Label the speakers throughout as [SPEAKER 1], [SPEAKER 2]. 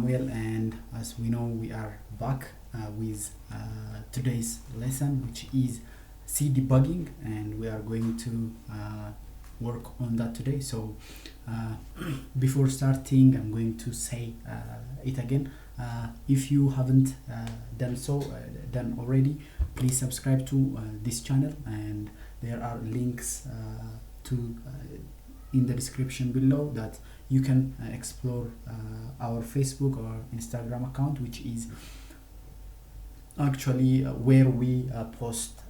[SPEAKER 1] Samuel, and as we know, we are back with today's lesson, which is C debugging, and we are going to work on that today. So before starting, I'm going to say it again. If you haven't done already, please subscribe to this channel, and there are links to in the description below that you can explore our Facebook or Instagram account, which is actually where we post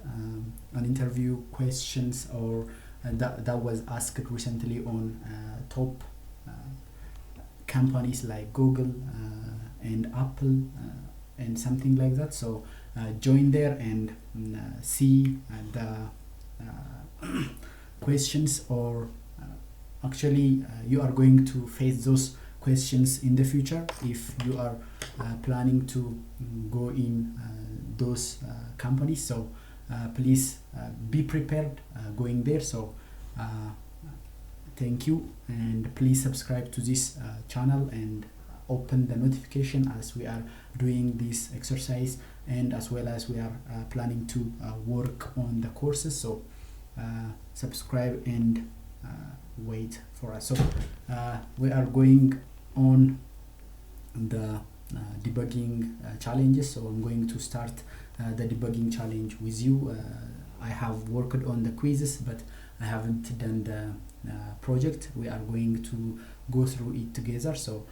[SPEAKER 1] an interview questions or that was asked recently on top companies like Google and Apple and something like that. So join there and see the questions, or actually you are going to face those questions in the future if you are planning to go in those companies. So please be prepared going there. So thank you, and please subscribe to this channel and open the notification as we are doing this exercise, and as well as we are planning to work on the courses. So subscribe and wait for us. So we are going on the debugging challenges. So I'm going to start the debugging challenge with you. I have worked on the quizzes, but I haven't done the project. We are going to go through it together. So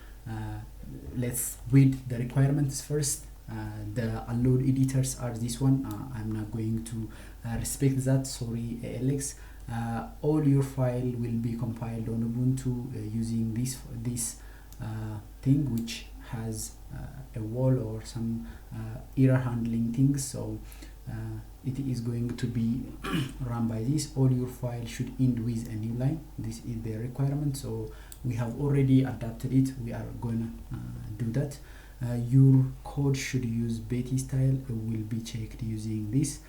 [SPEAKER 1] let's read the requirements first. The allowed editors are this one. I'm not going to respect that, sorry Alex. All your file will be compiled on Ubuntu using this thing, which has a wall or some error handling things. So it is going to be run by this. All your file should end with a new line. This is the requirement. So we have already adapted it. We are gonna do that. Your code should use Betty style. It will be checked using this.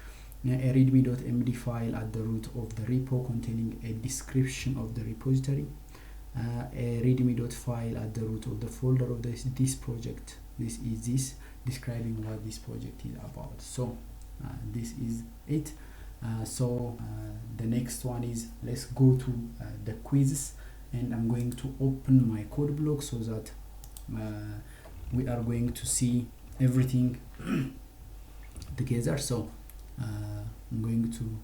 [SPEAKER 1] A readme.md file at the root of the repo containing a description of the repository. A readme.file at the root of the folder of this project. This is this describing what this project is about. So this is it. The next one is, let's go to the quizzes, and I'm going to open my code block so that we are going to see everything together. So I'm going to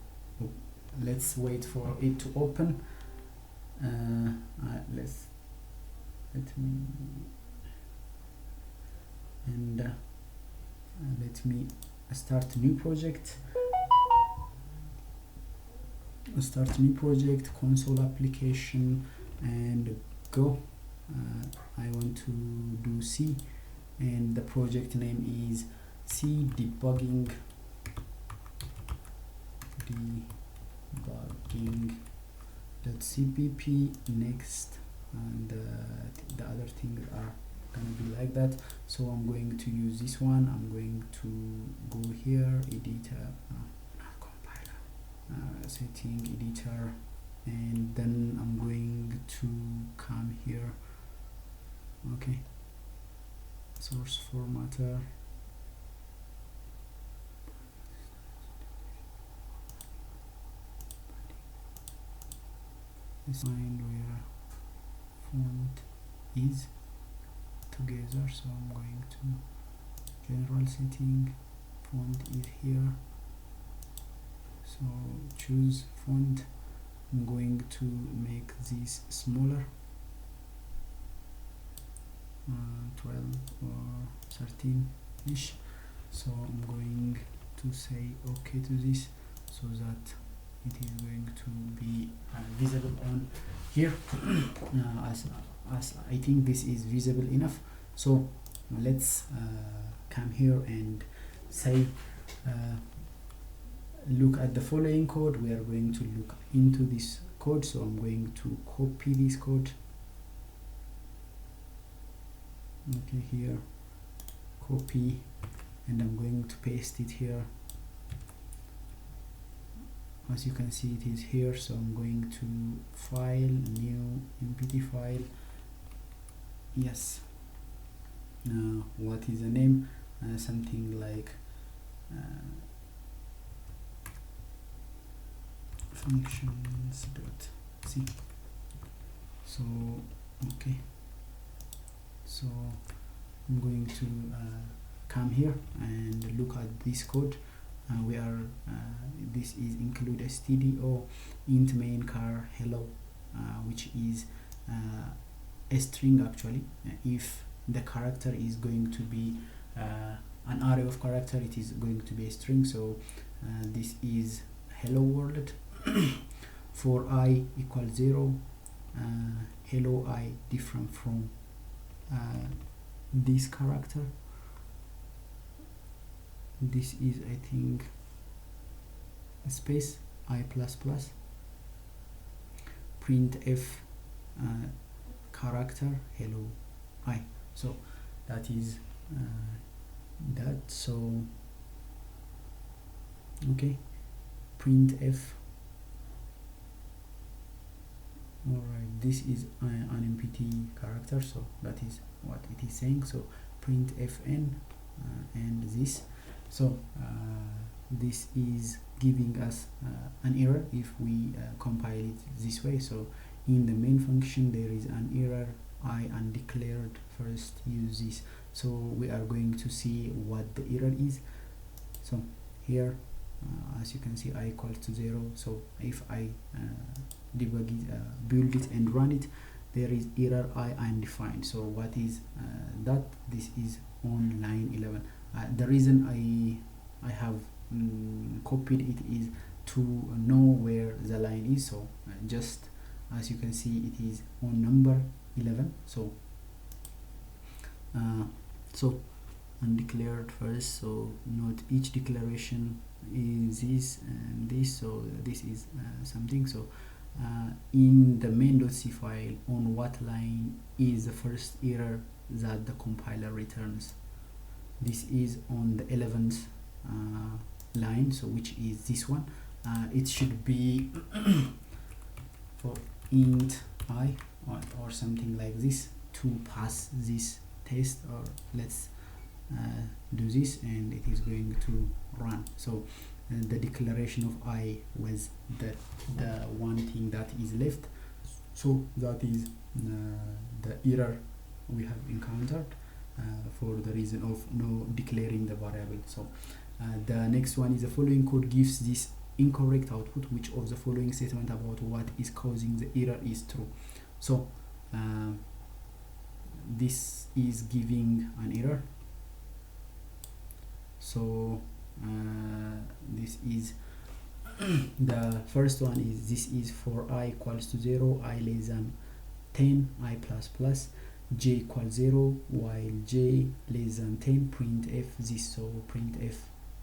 [SPEAKER 1] let's wait for it to open. Let me start a new project. Console application, and go. I want to do C, and the project name is C debugging .cpp. Next, and the other things are gonna be like that. So I'm going to use this one. I'm going to go here, editor, not compiler, setting editor, and then I'm going to come here. Okay, source formatter. Find where font is together. So I'm going to general setting, font is here. So choose font. I'm going to make this smaller, 12 or 13 ish. So I'm going to say okay to this so that it is going to be visible on here. As I think this is visible enough. So let's come here and say look at the following code. We are going to look into this code. So I'm going to copy this code. Okay, here, copy, and I'm going to paste it here. As you can see, it is here. So I'm going to file, new mpt file. Yes, what is the name, something like functions dot c. So okay, so I'm going to come here and look at this code. We are this is include stdio int main char hello, which is a string actually. If the character is going to be an array of character, it is going to be a string. So this is hello world. For I equals 0, hello I different from this character. This is, I think, space I plus plus printf character hello I. So that is that. So okay, printf. Alright, this is an MPT character, so that is what it is saying. So printfn and this. So this is giving us an error if we compile it this way. So in the main function there is an error, I undeclared first use this. So we are going to see what the error is. So here as you can see I equals to 0. So if I debug it, build it and run it, there is error I undefined. So what is that? This is on line 11. The reason I have copied it is to know where the line is. So just as you can see it is on number 11. So so undeclared first, so note each declaration is this and this. So this is something. So in the main.c file, on what line is the first error that the compiler returns? This is on the 11th line, so which is this one. It should be for int I or something like this to pass this test, or let's do this and it is going to run. So the declaration of I was the one thing that is left. So that is the error we have encountered for the reason of no declaring the variable. So the next one is the following code gives this incorrect output. Which of the following statement about what is causing the error is true? So this is giving an error. So this is the first one is this is for I equals to 0, I less than 10, I plus plus, j equals 0, while j less than 10, printf this. So printf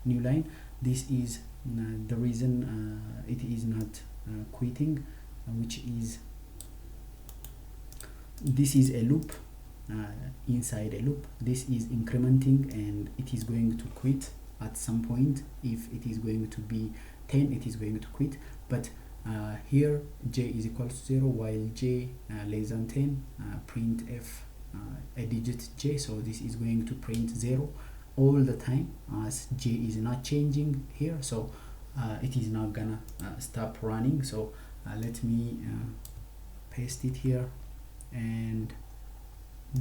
[SPEAKER 1] new line. This is the reason it is not quitting, which is this is a loop inside a loop. This is incrementing and it is going to quit at some point. If it is going to be 10, it is going to quit. But here j is equal to 0, while j less than 10, printf a digit j. So this is going to print 0 all the time as j is not changing here. So it is not gonna stop running. So let me paste it here and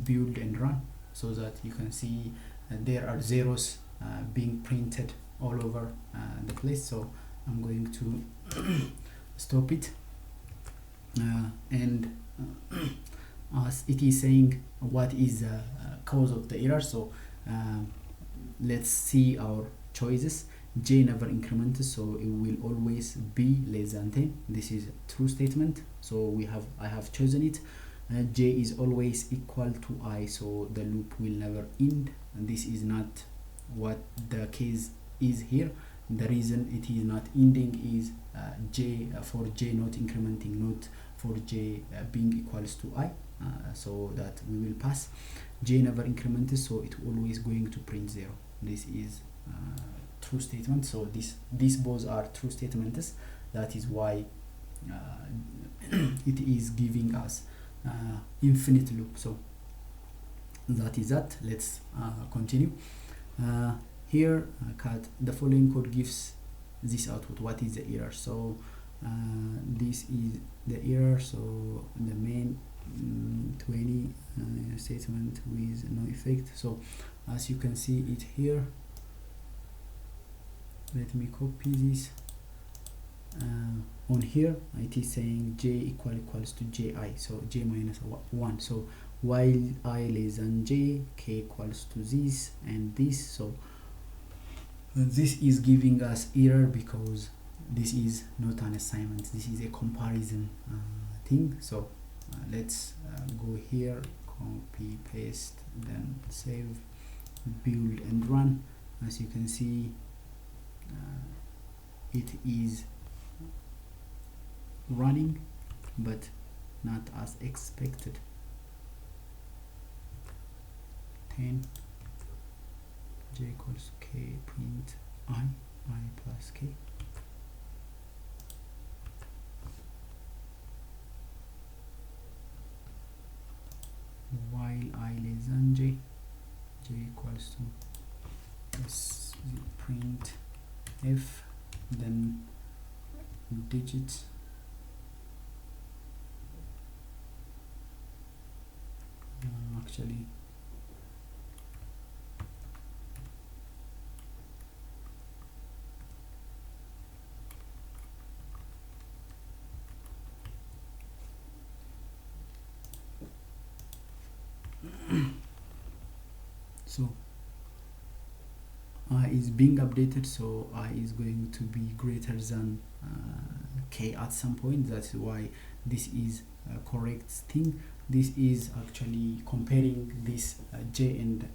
[SPEAKER 1] build and run, so that you can see there are zeros being printed all over the place. So I'm going to stop it and as it is saying what is the cause of the error. So let's see our choices. J never increments, so it will always be less than 10. This is a true statement, so I have chosen it. J is always equal to I, so the loop will never end, and this is not what the case is here. The reason it is not ending is for j not incrementing, not for j being equals to I, so that we will pass. J never increments, so it always going to print 0. This is true statement. So these both are true statements. That is why it is giving us infinite loop. So that is that. Let's continue. Here the following code gives this output. What is the error? So this is the error. So the main 20 statement with no effect. So as you can see it here, let me copy this. On here it is saying j equals to ji, so j minus 1. So while I less than j, k equals to this and this. So this is giving us error because this is not an assignment, this is a comparison thing. So let's go here, copy paste, then save, build and run. As you can see, it is running, but not as expected. 10 j equals k, print I plus k. While I less than j, j equals to print f, then digits, actually so I is being updated, so I is going to be greater than k at some point. That's why this is a correct thing. This is actually comparing this j and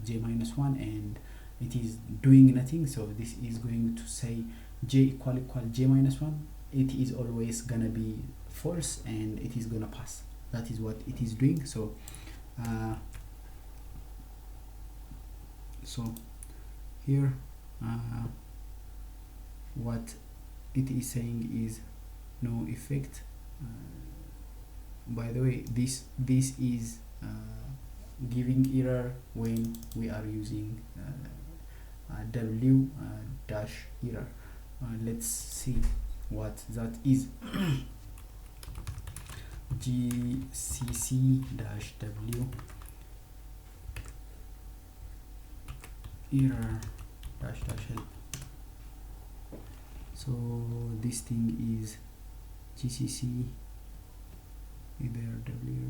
[SPEAKER 1] j minus 1, and it is doing nothing. So this is going to say j equal j minus 1. It is always gonna be false and it is gonna pass. That is what it is doing. So here what it is saying is no effect. By the way, this is giving error when we are using w dash error. Let's see what that is. gcc dash w error dash help. So this thing is gcc either www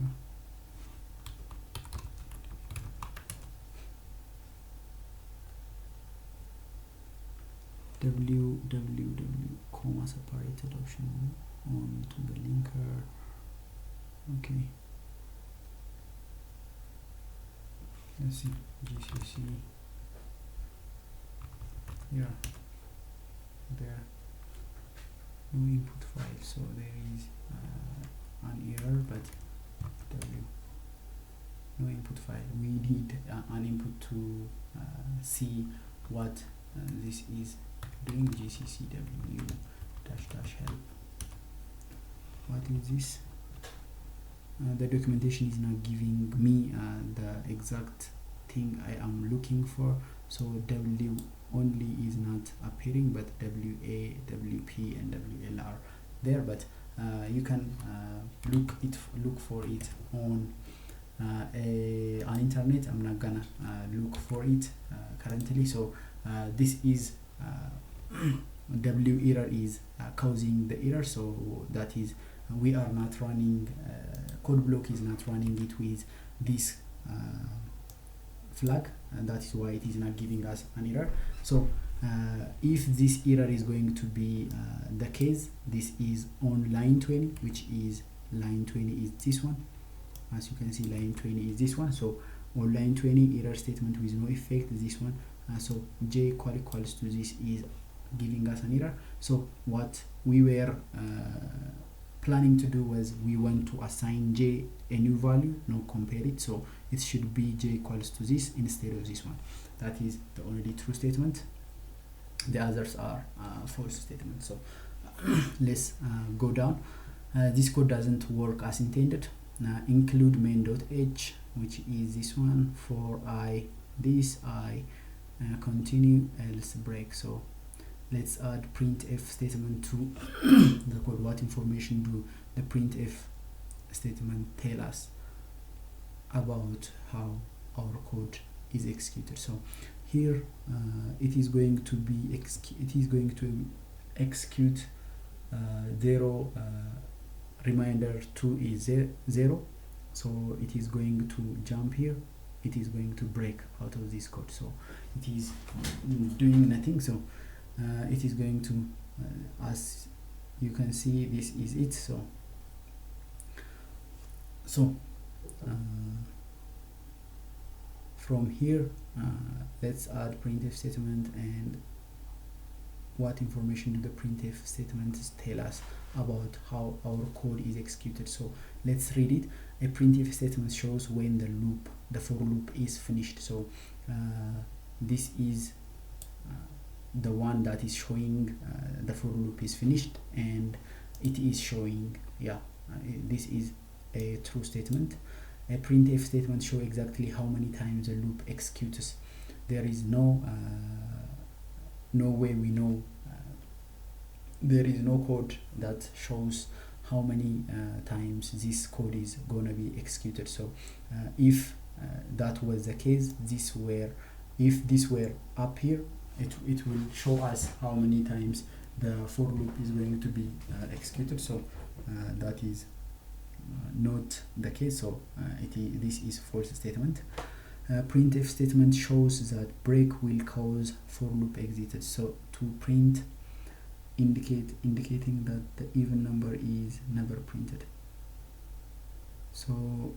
[SPEAKER 1] comma separated option on to the linker. Okay, let's see, gcc, yeah, there no input file, so there is an error, but w no input file. We need an input to see what this is doing. gcc w dash help. What is this? The documentation is not giving me the exact thing I am looking for, so w only is not appearing, but wa, wp and wl are there. But you can look for it on on internet. I'm not gonna look for it currently. So this is w error is causing the error, so that is we are not running code block is not running it with this flag, and that is why it is not giving us an error. So if this error is going to be the case, this is on line 20, which is line 20 is this one. As you can see, line 20 is this one. So on line 20, error statement with no effect is this one. So j equals to this is giving us an error. So what we were planning to do was we want to assign j a new value, not compare it. So it should be j equals to this instead of this one. That is the only true statement. The others are false statements. So let's go down. This code doesn't work as intended. Include main.h which is this one. For I this I continue, else break. So let's add printf statement to the code. What information do the printf statement tell us about how our code is executed? So here it is going to execute 0, reminder 2 is 0, so it is going to jump here, it is going to break out of this code, so it is doing nothing. So it is going to as you can see, this is it. So from here let's add printf statement, and what information do the printf statements tell us about how our code is executed? So let's read it. A printf statement shows when the for loop is finished. So this is the one that is showing the for loop is finished, and it is showing, this is a true statement. A printf statement shows exactly how many times the loop executes. There is no way we know, there is no code that shows how many times this code is gonna be executed. So if that was the case, if this were up here, it will show us how many times the for loop is going to be executed. So that is not the case, so this is false statement. Printf statement shows that break will cause for loop exited. So to print indicating that the even number is never printed. So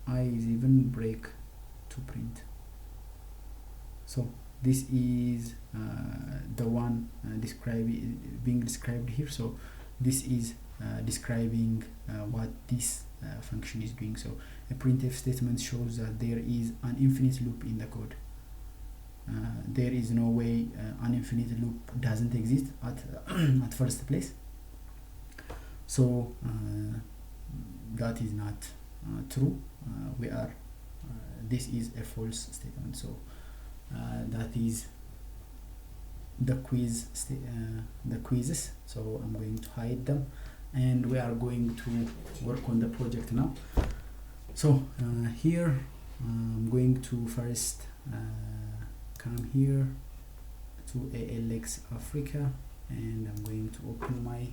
[SPEAKER 1] I is even, break to print. So this is the one being described here. So this is describing what this function is doing. So a printf statement shows that there is an infinite loop in the code. There is no way an infinite loop doesn't exist at first place. So that is not true. This is a false statement. So that is the quizzes. So I'm going to hide them, and we are going to work on the project now. So here I'm going to first come here to alx-africa, and I'm going to open my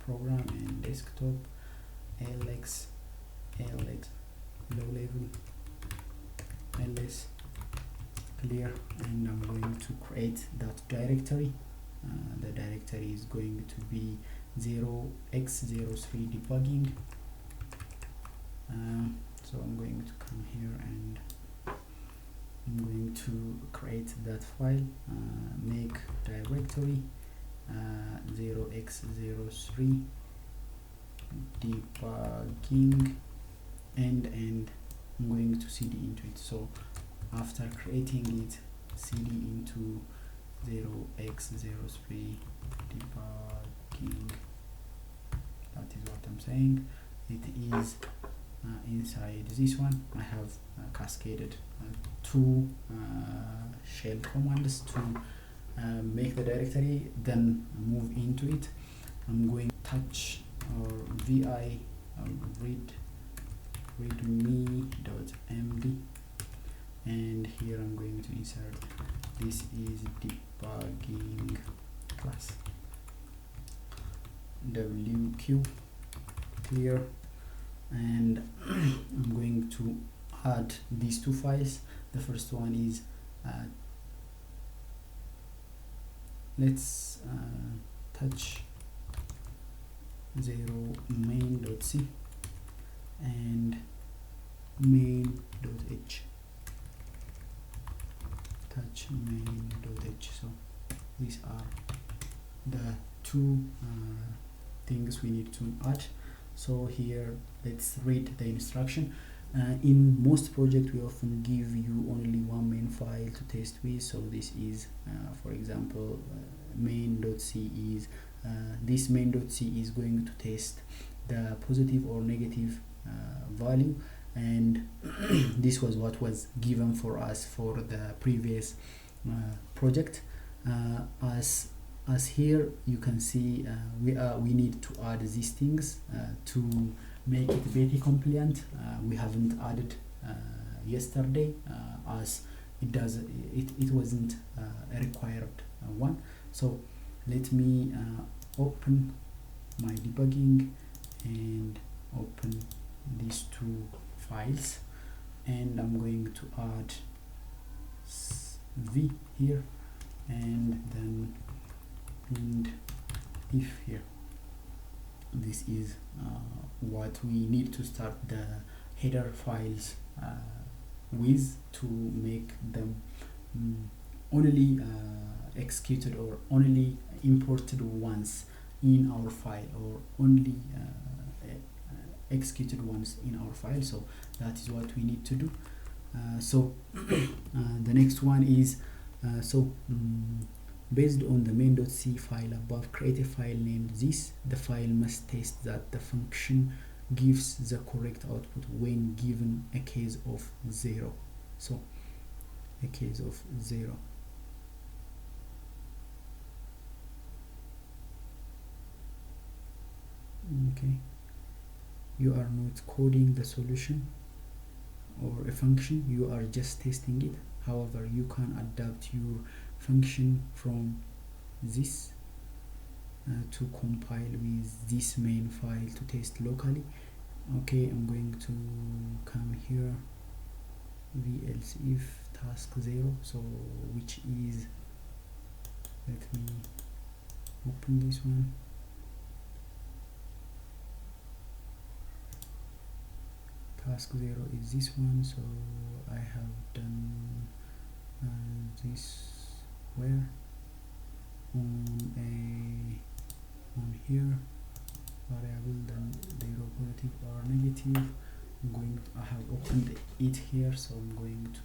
[SPEAKER 1] program and desktop, alx low level, ls clear, and I'm going to create that directory. The directory is going to be 0x03 debugging. So I'm going to come here and I'm going to create that file, make directory 0x03 debugging, and I'm going to cd into it. So after creating it, cd into 0x03 debugging, that is what I'm saying. It is inside this one. I have cascaded two shell commands to make the directory, then move into it. I'm going to touch or vi readme.md, and here I'm going to insert, this is debugging class, wq clear, and I'm going to add these two files. The first one is let's touch 0 main.c and main.h, touch main.h. So these are the two things we need to add. So here let's read the instruction. In most projects we often give you only one main file to test with. So this is for example main.c is this main.c is going to test the positive or negative value, and this was what was given for us for the previous project. As here you can see, we need to add these things to make it Betty compliant. We haven't added yesterday as it wasn't a required one. So let me open my debugging and open these two files, and I'm going to add v here and then printf here. This is what we need to start the header files with, to make them only executed or only imported once in our file, or only executed once in our file. So that is what we need to do. The next one is based on the main.c file above, create a file named this. The file must test that the function gives the correct output when given a case of 0. So a case of 0. Okay, you are not coding the solution or a function, you are just testing it. However, you can adapt your function from this to compile with this main file to test locally. Okay, I'm going to come here, else if task 0, so which is, let me open this one. Task 0 is this one, so I have done this where on here variable, then 0 positive or negative. I have opened it here, so I'm going to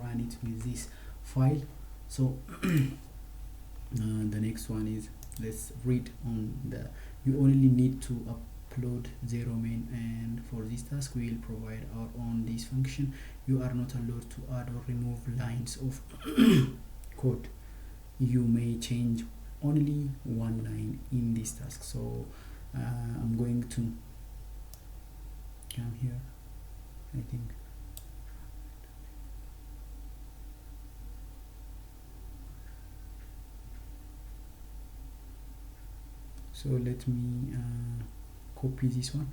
[SPEAKER 1] run it with this file. So the next one is, let's read on the, you only need to upload 0 main, and for this task we will provide our own this function. You are not allowed to add or remove lines of code. You may change only one line in this task. So I'm going to come here, I think. So let me copy this one,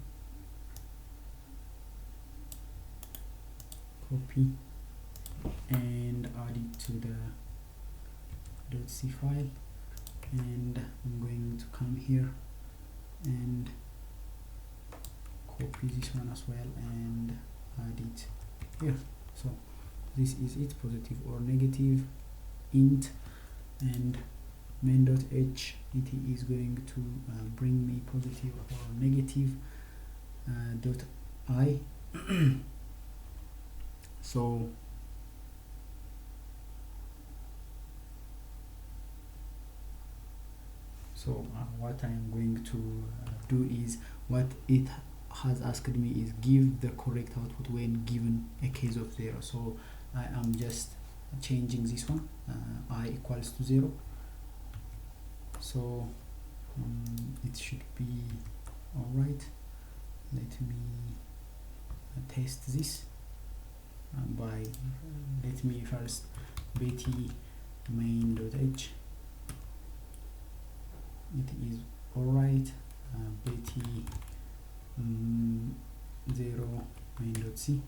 [SPEAKER 1] copy and add it to the .c file, and I'm going to come here and copy this one as well and add it here. So this is it, positive or negative, int, and main.h, it is going to bring me positive or negative dot I. So what I am going to do is, what it has asked me is give the correct output when given a case of 0. So I am just changing this one, I equals to 0. So it should be alright. Let me test this by, let me first Betty main.h, it is alright. Betty 0 main.c.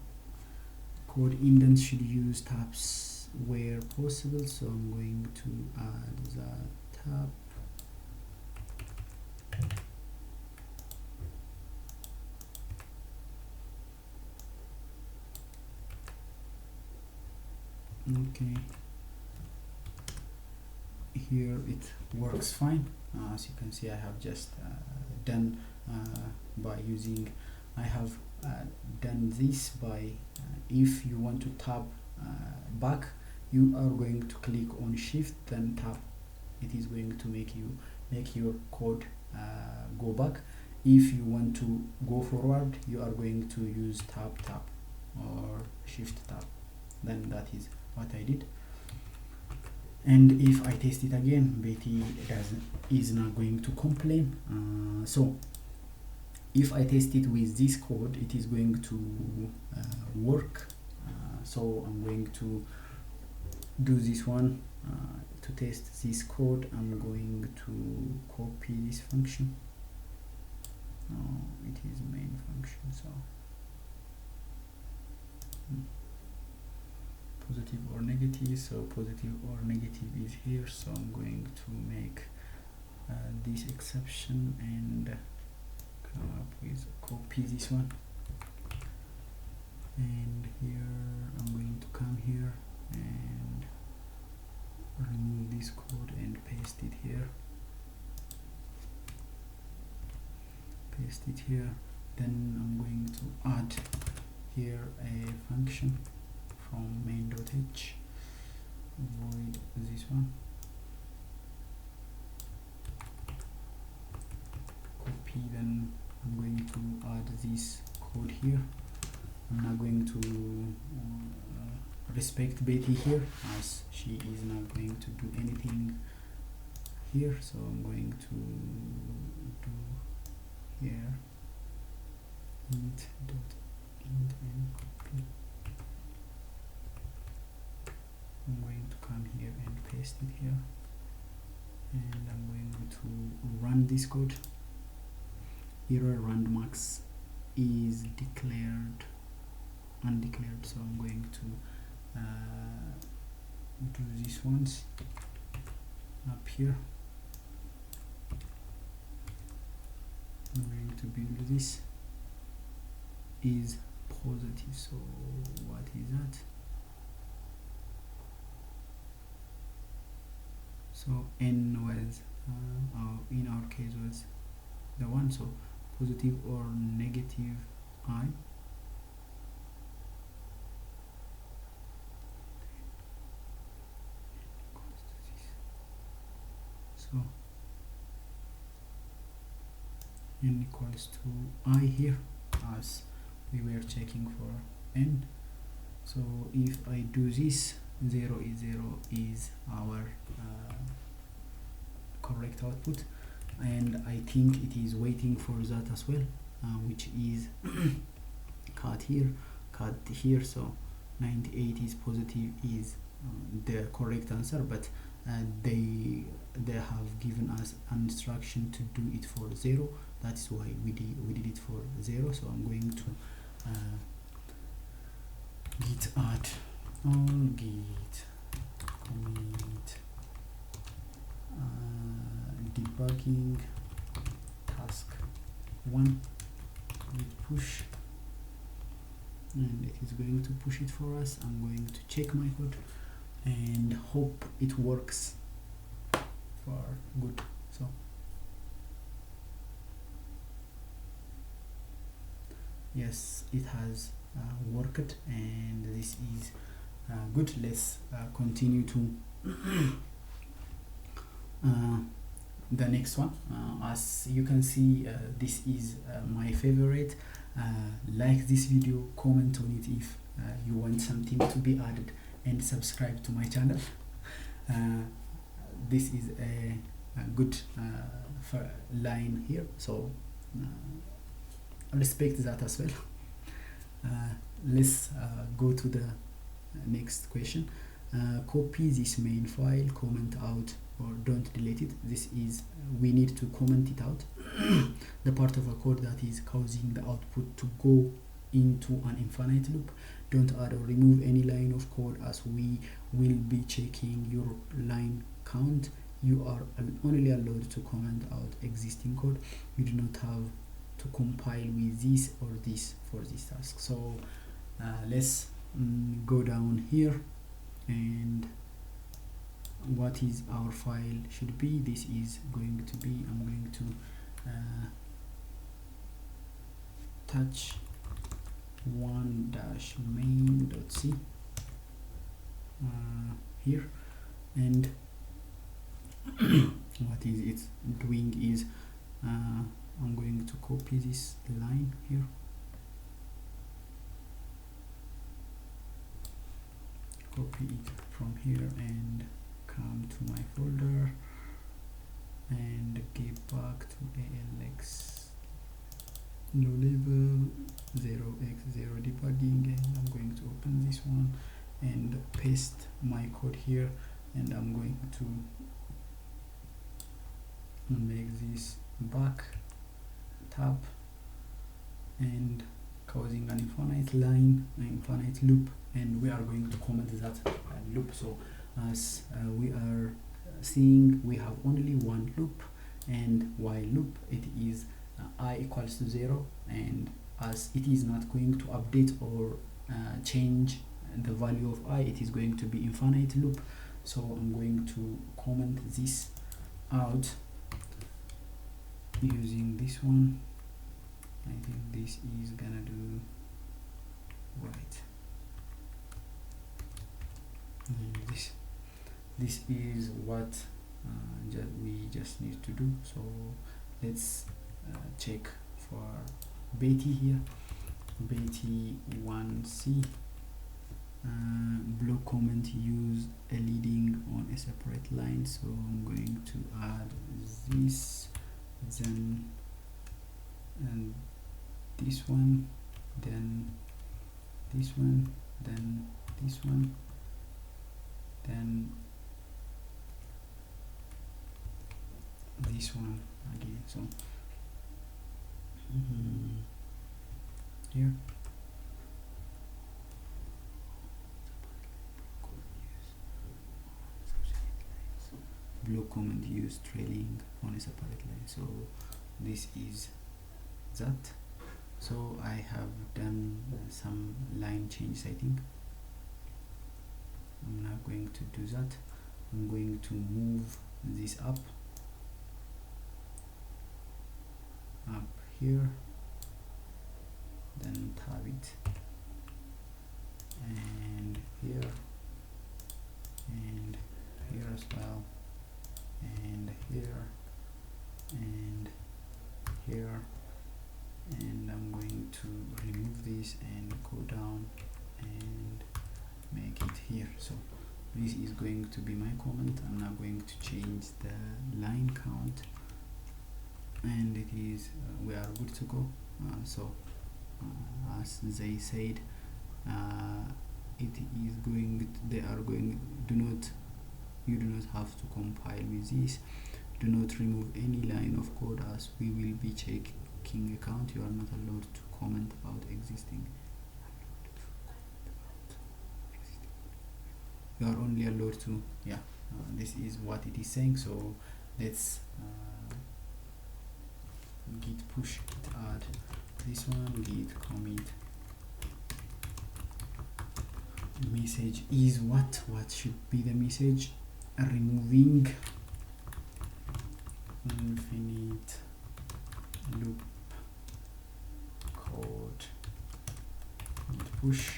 [SPEAKER 1] Code indents should use tabs where possible, so I'm going to add the tab. Okay, here it works fine. As you can see, I have just done by using, I have done this by if you want to tab back, you are going to click on shift then tab. It is going to make your code go back. if you want to go forward, you are going to use tab or shift tab. Then that is what I did. And if I test it again, Betty is not going to complain. So if I test it with this code, it is going to work. So I'm going to do this one. To test this code, I'm going to copy this function. No, it is main function, so positive or negative. So positive or negative is here, so I'm going to make this exception and come up with copy this one, and here I'm going to come here and remove this code and paste it here, then I'm going to add here a function from main.h, void this one, copy, then I'm going to add this code here. I'm not going to respect Betty here, as she is not going to do anything here, so I'm going to do here int and copy. I'm going to come here and paste it here, and I'm going to run this code. Error randmax is declared undeclared, so I'm going to do these ones up here. I'm going to build this is positive, so what is that? So n was in our case was the one, so positive or negative I. So n equals to I here, as we were checking for n. So if I do this, 0 is our correct output, and I think it is waiting for that as well, which is cut here, so 98 is positive is the correct answer, but they have given us an instruction to do it for 0. That's why we did it for 0. So I'm going to git add all git commit debugging task 1 git push, and it is going to push it for us. I'm going to check my code and hope it works for good. So yes, it has worked, and this is good. Let's continue to the next one. As you can see, this is my favorite. Like this video, comment on it if you want something to be added, and subscribe to my channel. This is a good line here, so respect that as well. Let's go to the next question. Copy this main file, comment out or don't delete it. This is, we need to comment it out, the part of a code that is causing the output to go into an infinite loop. Don't add or remove any line of code, as we will be checking your line count. You are only allowed to comment out existing code. You do not have to compile with this or this for this task. So let's go down here, and what is our file should be. This is going to be, I'm going to touch one-main.c here, and what is it doing is I'm going to copy this line here, copy it from here and come to my folder and get back to alx low level 0x0 debugging, and I'm going to open this one and paste my code here, and I'm going to make this back tab and causing an infinite line, an infinite loop, and we are going to comment that loop. So as we are seeing, we have only one loop, and while loop it is I equals to 0, and as it is not going to update or change the value of I, it is going to be infinite loop. So I'm going to comment this out using this one. I think this is gonna do right. And this is what we just need to do. So let's check for Betty here. Betty 1C. Block comment use a leading on a separate line. So I'm going to add this, then and this one, then this one, then this one, then this one again. So here block comment use trailing on a separate line. So this is that. So I have done some line changes. I think I'm not going to do that. I'm going to move this up here, then tab it, and here as well, and here and here, and I'm going to remove this and go down and make it here. So this is going to be my comment. I'm now going to change the line count, and it is we are good to go. As they said, it is going, they are going, you do not have to compile with this. Do not remove any line of code, as we will be checking account. You are not allowed to comment about existing. You are only allowed to, this is what it is saying. So let's git push git add this one, git commit message is what should be the message, removing infinite loop code git push.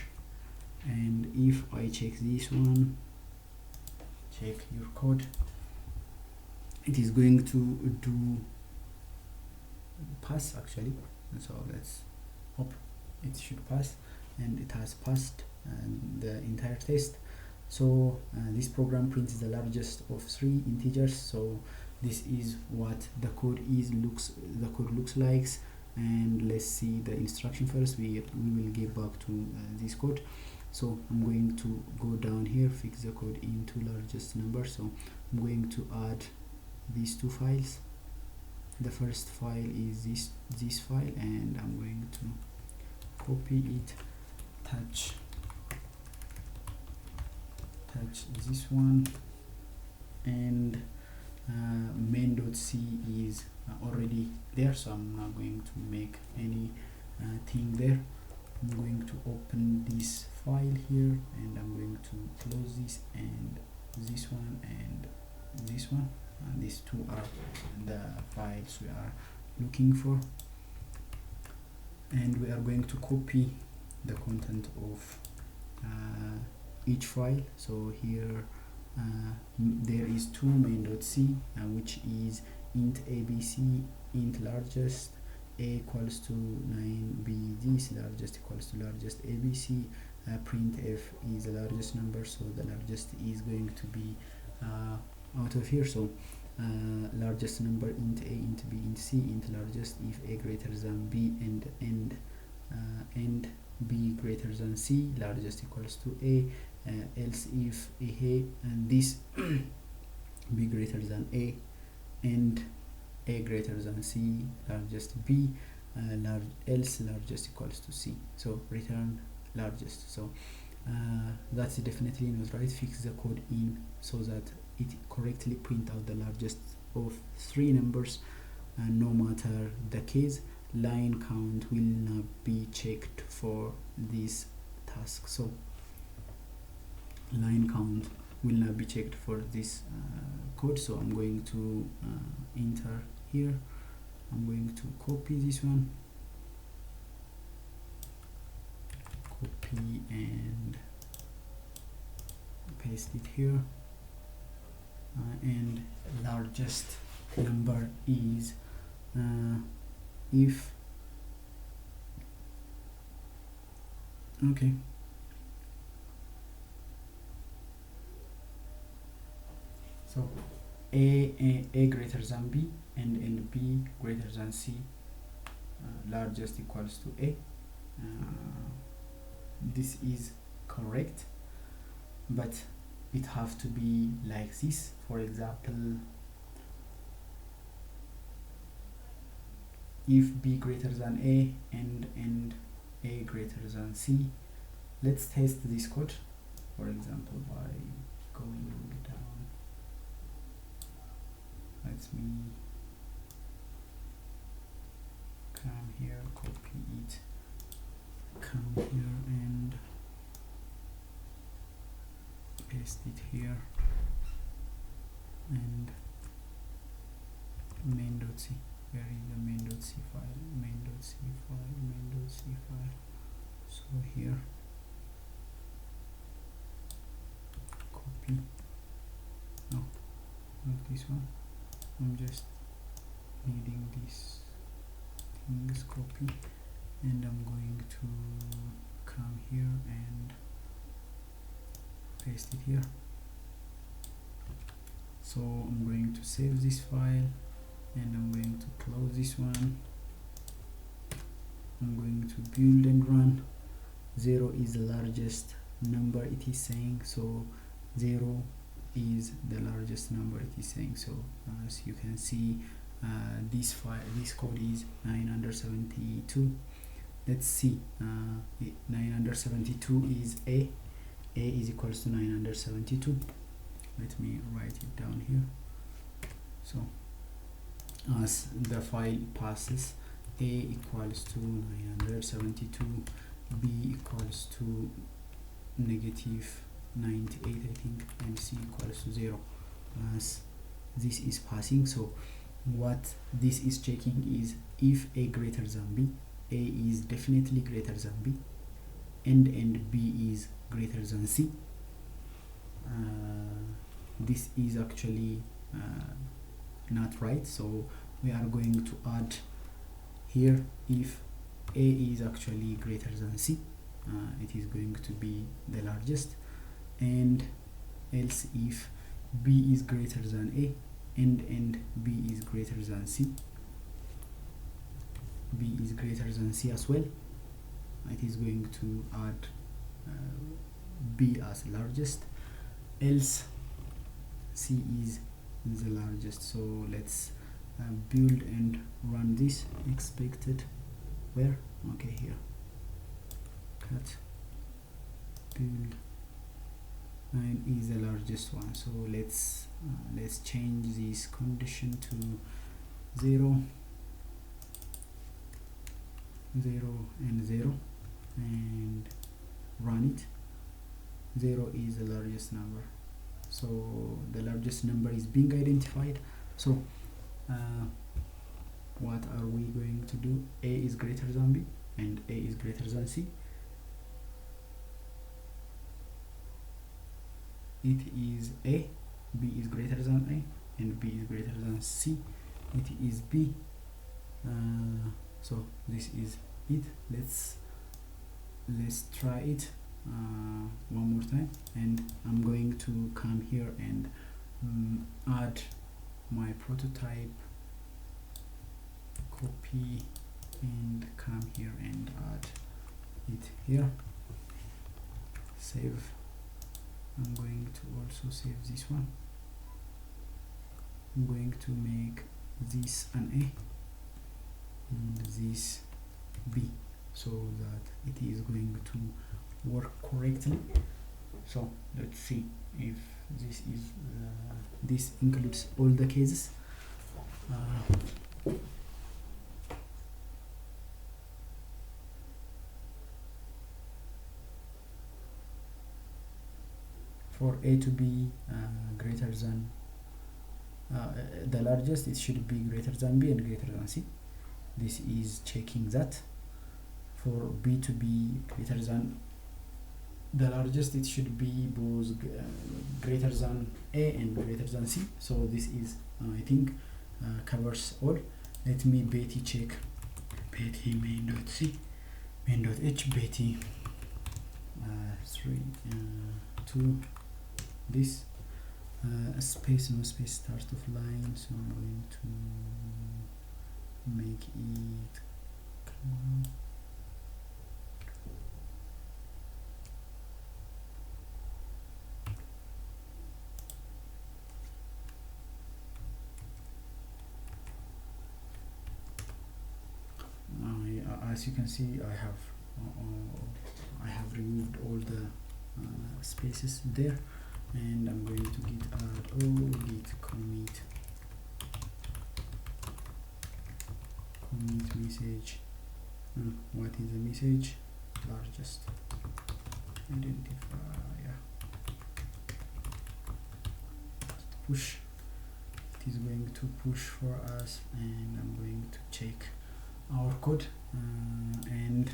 [SPEAKER 1] And if I check this one, check your code, it is going to do pass actually. So let's hope it should pass, and it has passed the entire test. So this program prints the largest of 3 integers. So this is what the code looks like. And let's see the instruction first. We will get back to this code. So I'm going to go down here, fix the code into largest number. So I'm going to add these 2 files. The first file is this file, and I'm going to copy it, touch this one, and main.c is already there, so I'm not going to make any thing there. I'm going to open this file here, and I'm going to close this, and this one, and this one. These 2 are the files we are looking for, and we are going to copy the content of each file. So here there is 2 main.c, which is int abc int largest, a equals to 9b, this largest equals to largest abc. Printf is the largest number, so the largest is going to be out of here. So largest number int a, int b, int c, int largest if a greater than b and b greater than c, largest equals to a. Else if a and this b greater than a and a greater than c, largest b, else largest equals to c. So return largest. So that's definitely not right. Fix the code in so that it correctly print out the largest of three numbers, no matter the case. Line count will not be checked for this task, so line count will not be checked for this code. So I'm going to enter here. I'm going to copy this one, copy and paste it here, and largest number is if okay, so a greater than b and b greater than c, largest equals to a. This is correct, but it have to be like this. For example, if b greater than a and a greater than c. Let's test this code, for example, by going down. Let me come here, copy it, come here and paste it here, and main.c. Where is the main.c file? Main.c file, main.c file. So here, copy. No, not this one. I'm just needing this things, copy, and I'm going to come here and paste it here. So I'm going to save this file and I'm going to close this one. I'm going to build and run. 0 is the largest number it is saying, so 0 is the largest number it is saying. So as you can see, this code is 972. Let's see, 972 is a is equals to 972. Let me write it down here. So as the file passes, a equals to 972, b equals to negative 98, I think, and c equals to 0. As this is passing, so what this is checking is if a greater than b, a is definitely greater than b, and b is greater than c. This is actually not right, so we are going to add here if a is actually greater than c, it is going to be the largest, and else if b is greater than a and b is greater than c, b is greater than c as well, it is going to add b as largest, else c is the largest. So let's build and run this. Expected where? Okay, here, cut, build, 9 is the largest one. So let's change this condition to 0, 0 and 0 and run it. 0 is the largest number, so the largest number is being identified. So what are we going to do? A is greater than b and a is greater than c. It is a, b is greater than a, and b is greater than c. It is b, So this is it. Let's try it one more time, and I'm going to come here and add my prototype, copy, and come here and add it here, save. I'm going to also save this one. I'm going to make this an A and this B, so that it is going to work correctly. So let's see if this is this includes all the cases. For A to be greater than the largest, it should be greater than B and greater than C. This is checking that. For B to be greater than the largest, it should be both greater than A and greater than C. So this is I think covers all. Let me Betty check. Betty main.c, main.h, Betty 3 2 this space, no space, start of line. So I'm going to make it as you can see, I have removed all the spaces there, and I'm going to git add git commit message. What is the message? Largest identifier. Push. It is going to push for us, and I'm going to check our code and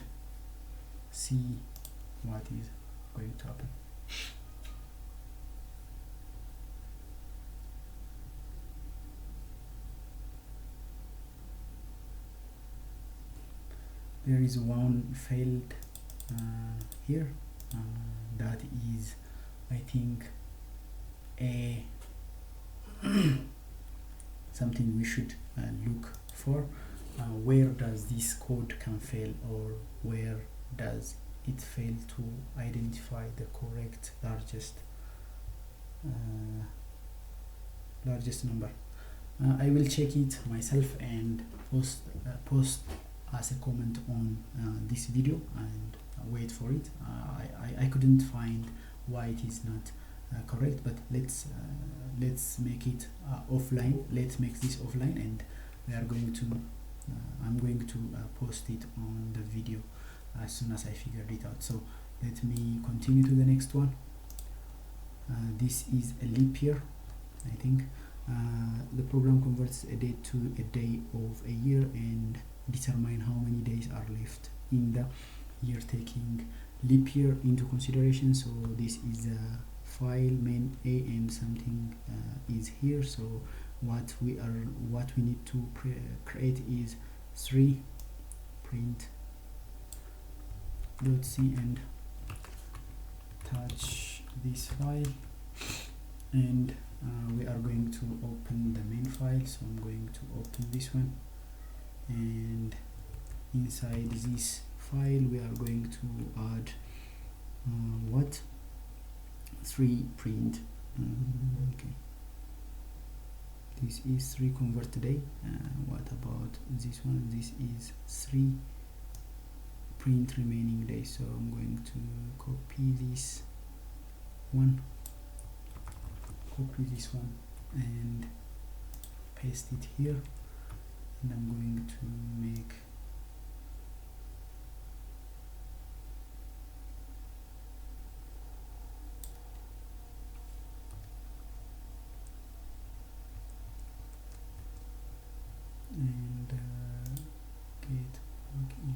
[SPEAKER 1] see what is going to happen. There is one failed here. That is, I think, a something we should look for. Where does this code can fail, or where does it fail to identify the correct largest number? I will check it myself and post as a comment on this video and wait for it. I couldn't find why it is not correct, but let's make it offline. Let's make this offline, and we are going to I'm going to post it on the video as soon as I figured it out. So let me continue to the next one. This is a leap year, I think. The program converts a date to a day of a year and determine how many days are left in the year, taking leap year into consideration. So this is the file main A, and something is here. So what we need to create is 3 print.c and touch this file, and we are going to open the main file. So I'm going to open this one, and inside this file we are going to add 3 print. Okay, this is 3 convert today. What about this one? This is 3 print remaining days. So I'm going to copy this one, and paste it here, and I'm going to make and get login.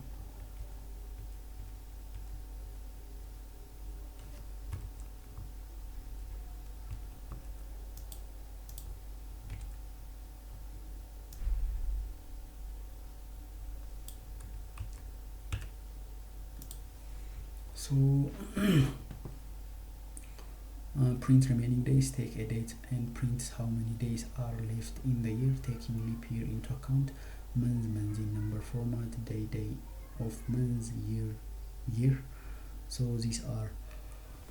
[SPEAKER 1] So print remaining days, take a date and print how many days are left in the year, taking leap year into account. Month in number format, day of month, year. So these are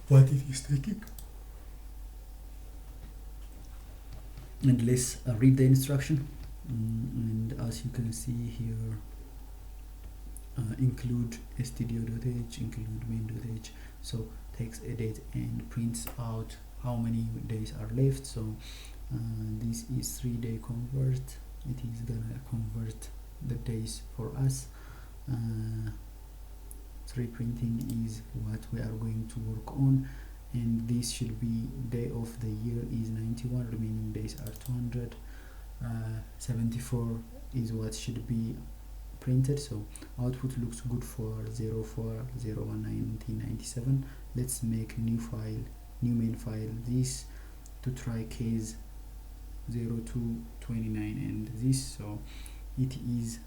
[SPEAKER 1] what it is taking. And let's read the instruction. And as you can see here, include stdio.h, include main.h. So takes a date and prints out how many days are left. So this is 3-day convert. It is gonna convert the days for us. 3 printing is what we are going to work on, and this should be day of the year is 91, remaining days are 200. 74 is what should be printed. So output looks good for 04/01/1997. Let's make new main file, this to try case 0229 and this. So it is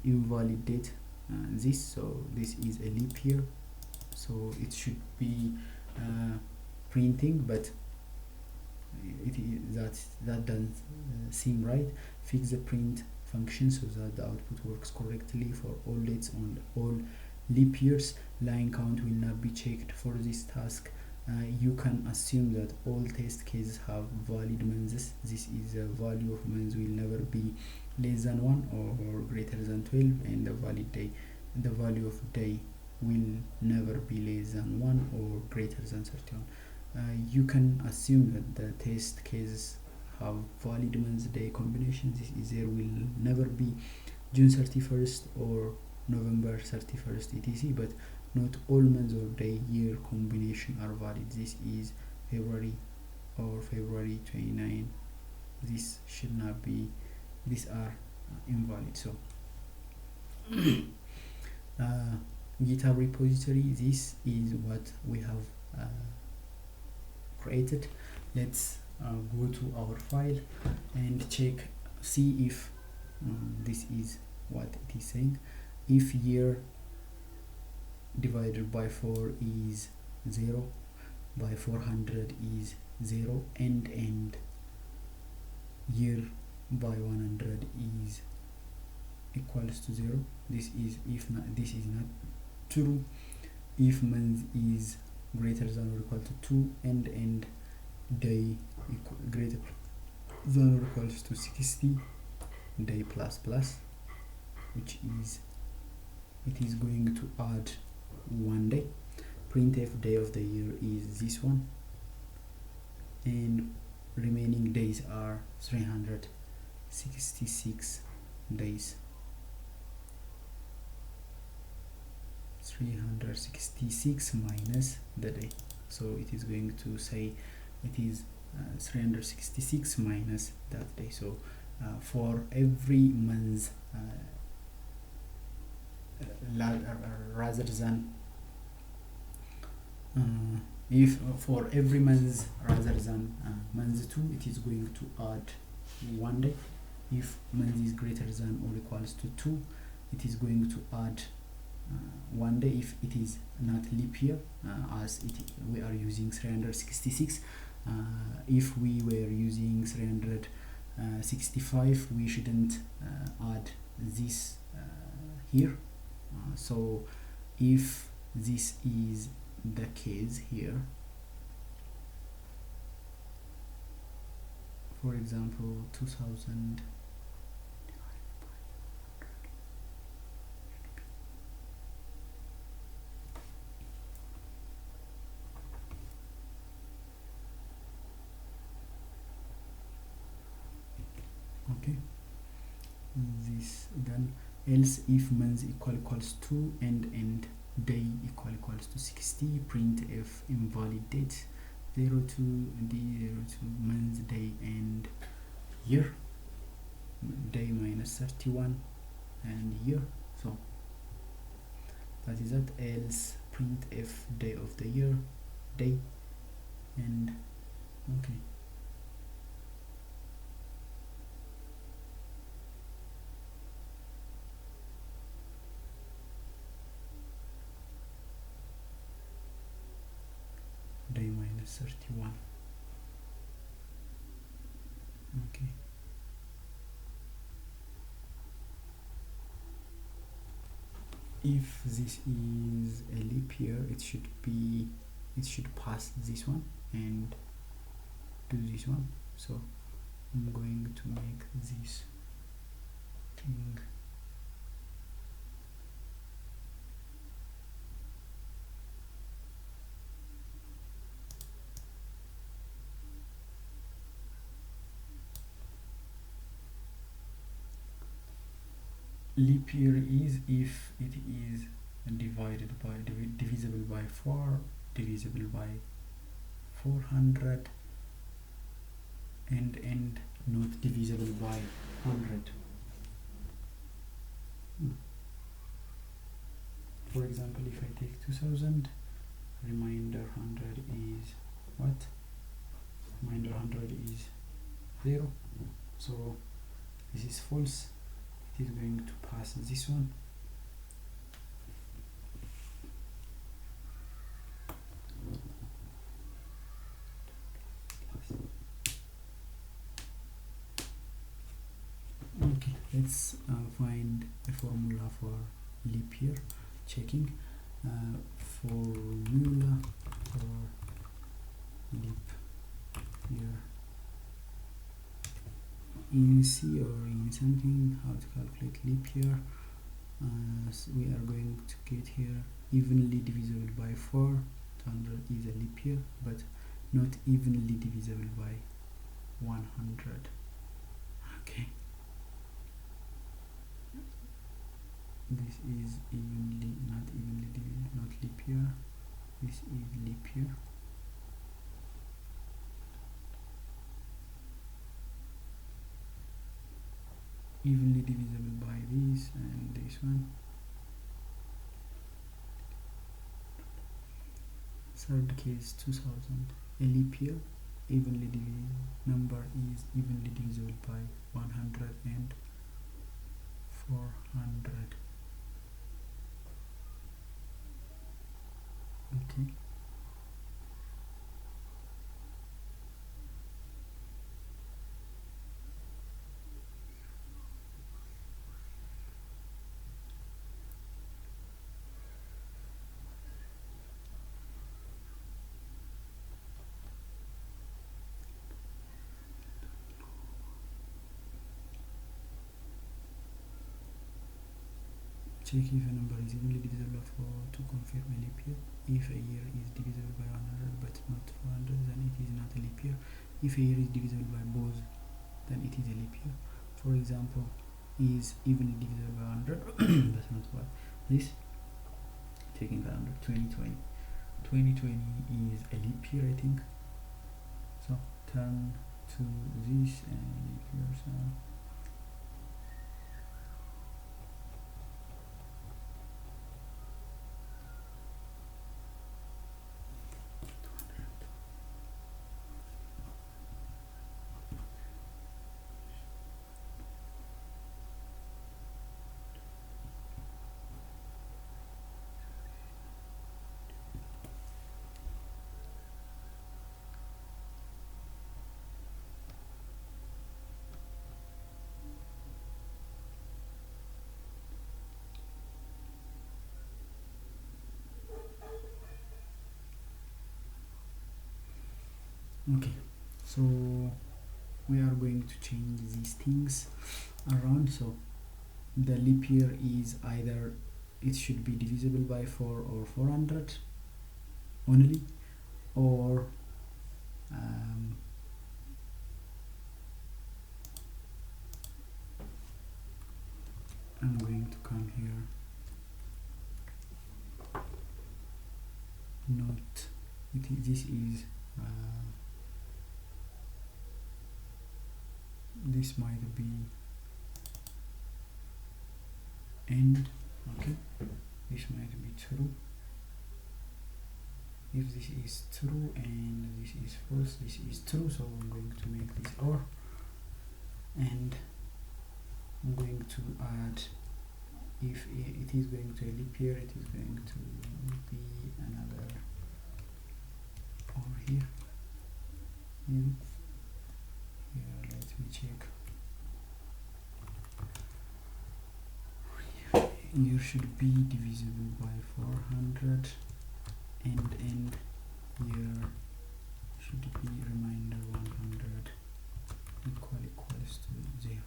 [SPEAKER 1] invalidate this, so this is a leap year, so it should be printing, but it is that doesn't seem right. Fix the print function so that the output works correctly for all dates on all leap years. Line count will not be checked for this task. You can assume that all test cases have valid months. This is a value of months will never be less than 1 or greater than 12, and the value of day will never be less than 1 or greater than 31. You can assume that the test cases have valid months day combinations. This is there will never be June 31st or November 31st etc, but not all months or day year combination are valid. This is February or February 29. This should not be, these are invalid. So GitHub repository, this is what we have created. Let's go to our file and check, see if this is what it is saying. If year divided by 4 is 0, by 400 is 0, and year by 100 is equals to 0. This is if not, this is not true. If month is greater than or equal to 2, and day greater than or equals to 60, day plus, which is it is going to add 1 day. Printf day of the year is this one, and remaining days are 366 days. 366 minus the day, so it is going to say it is 366 minus that day. So for every month rather than if for every month rather than month 2, it is going to add 1 day. If month is greater than or equals to 2, it is going to add 1 day if it is not leap year, as we are using 366. If we were using 365, we shouldn't add this here. So if this is the case here, for example 2000 okay, this done. Else if month equals to and day equals to 60, printf invalidate 02 month, day and year, day minus 31 and year. So that is that. Else printf day of the year, day and okay. 31. Okay. If this is a leap year, it should pass this one and do this one. So I'm going to make this thing leap year is if it is divisible by 4, divisible by 400, and not divisible by 100. For example, if I take 2000, remainder 100 is what? Remainder 100 is 0. So this is false. It is going to pass this one. Okay, let's find a formula for leap year checking. Formula for leap year in C or in something, how to calculate leap year. So we are going to get here evenly divisible by 4. 200 is a leap year, but not evenly divisible by 100. Okay, this is not leap year. This is leap year. Evenly divisible by this and this one. Third case, 2000, a leap year, evenly number is evenly divisible by 100 and 400. Okay. Check if a number is evenly divisible by 4 to confirm a leap year. If a year is divisible by 100 but not 400, then it is not a leap year. If a year is divisible by both, then it is a leap year. For example, is evenly divisible by 100 that's not what this, taking the 100, 2020 is a leap year, I think. So turn to this and leap year. So okay, so we are going to change these things around. So the leap year is either it should be divisible by 4 or 400 only, or I'm going to come here, not this is this might be end. Okay, this might be true. If this is true and this is false, this is true, so I'm going to make this OR, and I'm going to add, if it is going to a leap year, it is going to be another OR here, and here let me check. Here should be divisible by 400, and here should be remainder 100 equals to 0.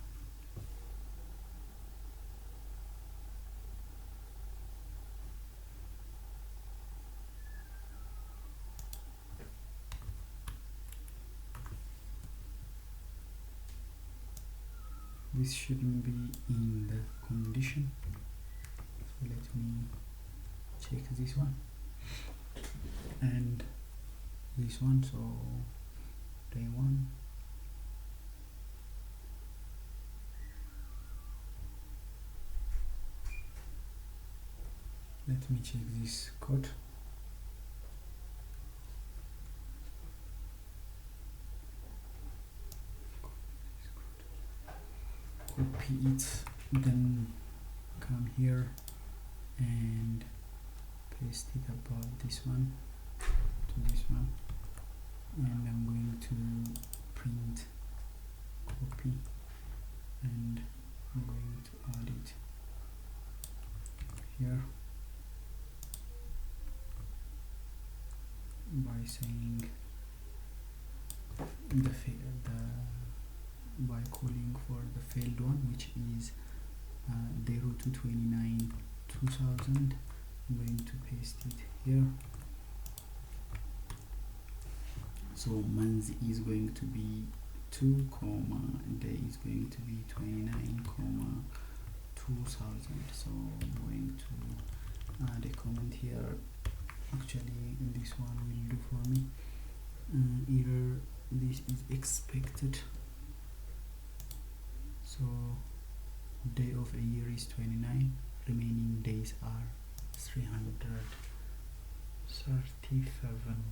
[SPEAKER 1] This shouldn't be in the condition, so let me check this one and this one. So day 1, let me check this code. Copy it, then come here and paste it about this one to this one, and I'm going to print copy, and I'm going to add it here by saying by calling for the failed one, which is 0 to 29 2000. I'm going to paste it here. So month is going to be 2, day is going to be 29, 2000. So I'm going to add a comment here. Actually, this one will do for me. Error, this is expected. So day of a year is 29, remaining days are 337.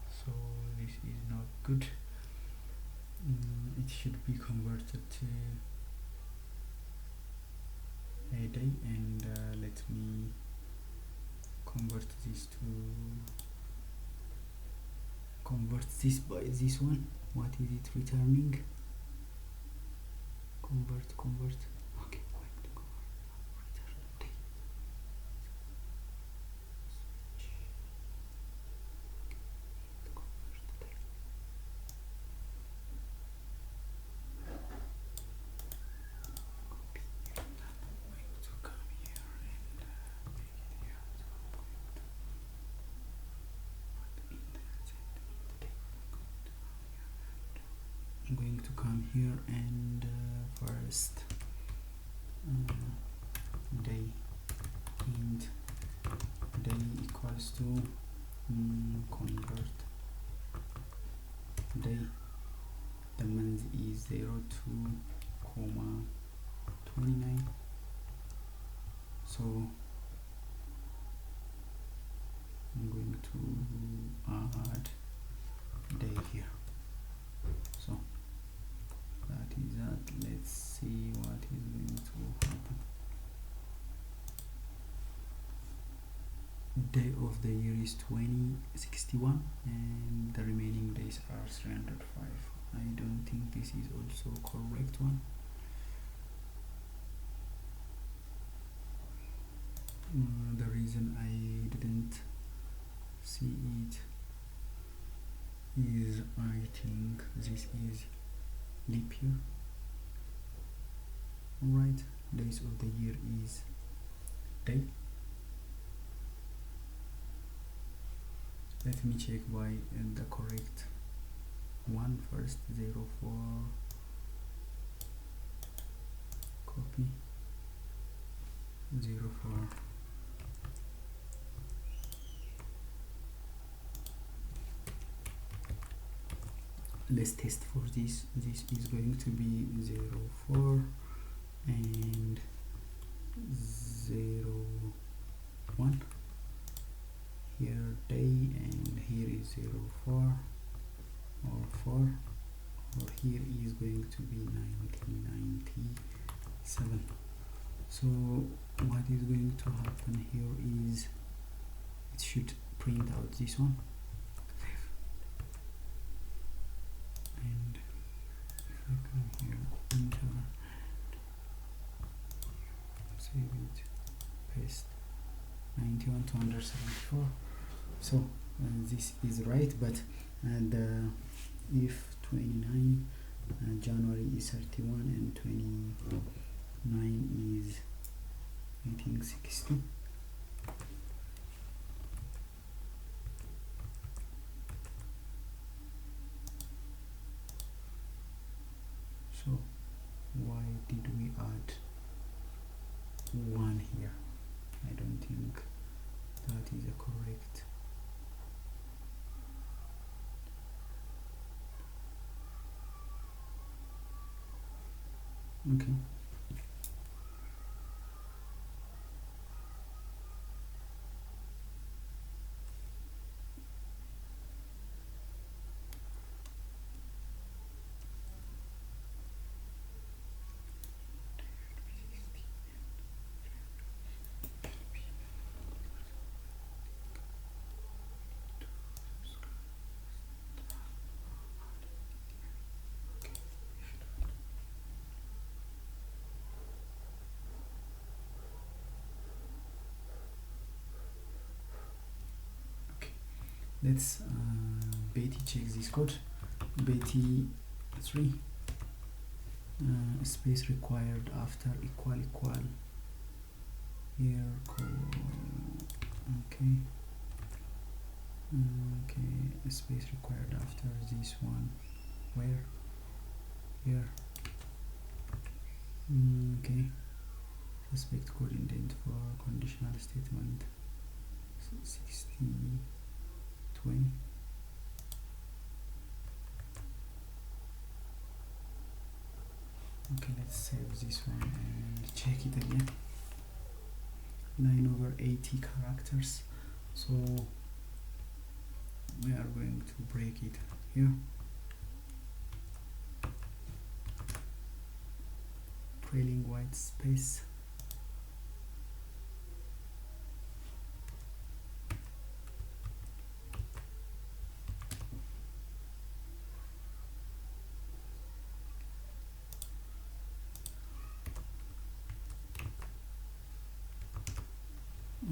[SPEAKER 1] So this is not good. It should be converted to a day, and let me convert this by this one. What is it returning? Convert. Okay, going to convert. Return day. Switch. Convert day. Copy. I'm going to come here and make it here. So I'm going to come here and first day int day equals to convert day. The month is 0 to 29. So I'm going to add day here. So that is that. Let's see what is going to happen. Day of the year is 2061, and the remaining days are 305. I don't think this is also correct one. The reason I didn't see it is I think this is leap year. Alright, days of the year is day. Let me check by the correct one first. 04, copy 04. Let's test for this. This is going to be 04 and 01. Here day, and here is 04 or 4, or here is going to be 1997. So what is going to happen here is it should print out this one. save it, paste 91 to 174. So this is right, but if 29 January is 31 and 29 is I think 60. So why did we add 1 here? I don't think that is a correct. Okay. Let's Betty check this code. Betty 3 space required after equal here code. Okay. Okay, a space required after this one. Where? Here. Okay. Suspect code indent for conditional statement 60 20. Okay, let's save this one and check it again. 9/80 characters. So we are going to break it here. Trailing white space.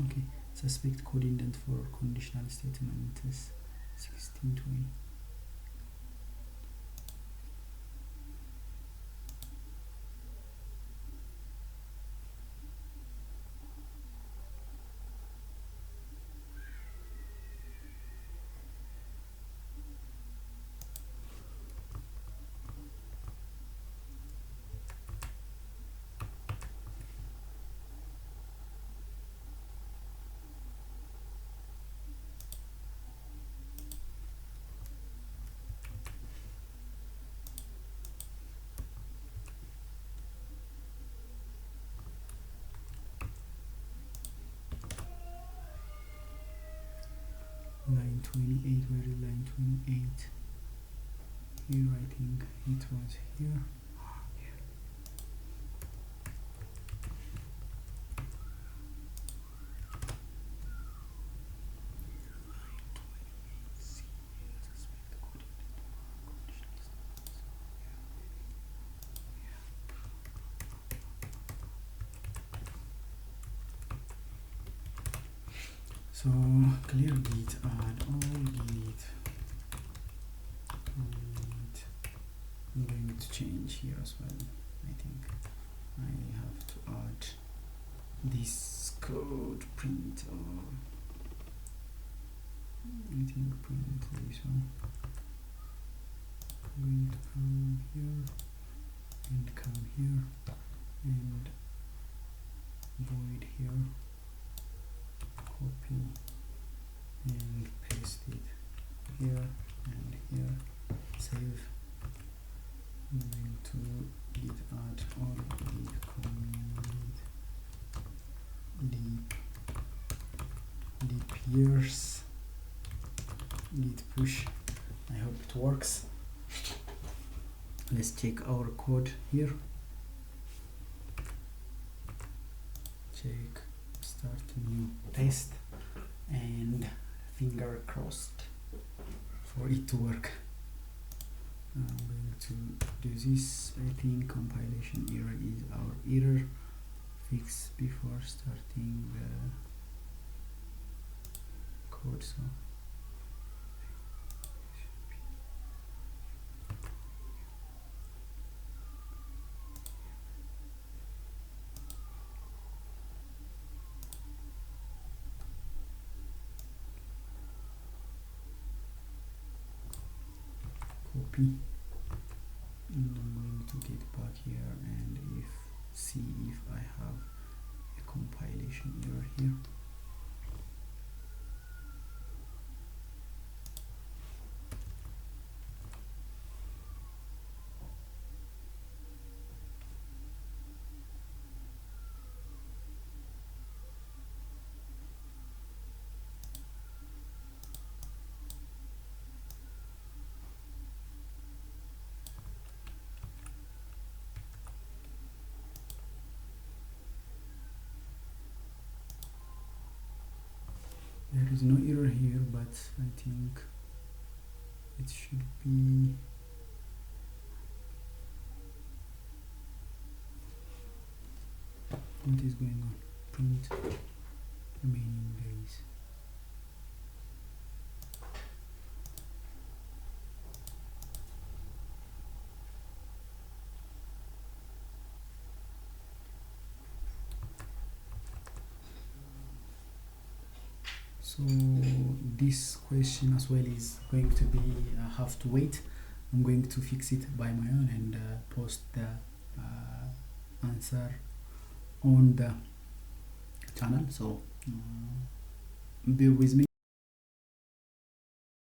[SPEAKER 1] Okay, suspect code indent for conditional statement is 1620. Line 28, where is line 28? Here, I think it was here. So clear git add all git. I'm going to change here as well. I think I have to add this code print I think print this one. I'm going to come here and come here and void here, copy and paste it here and here, save. I'm going to git add all git commit deep years git push. I hope it works. Let's check our code here. Check, start new test, and finger crossed for it to work. I'm going to do this. I think compilation error is our error. fix before starting the code. So copy, and I'm going to get back here and see if I have a compilation error here. There is no error here, but I think it should be what is going on. Print remaining days. So this question as well is going to be have to wait. I'm going to fix it by my own and post the answer on the channel. So bear with me.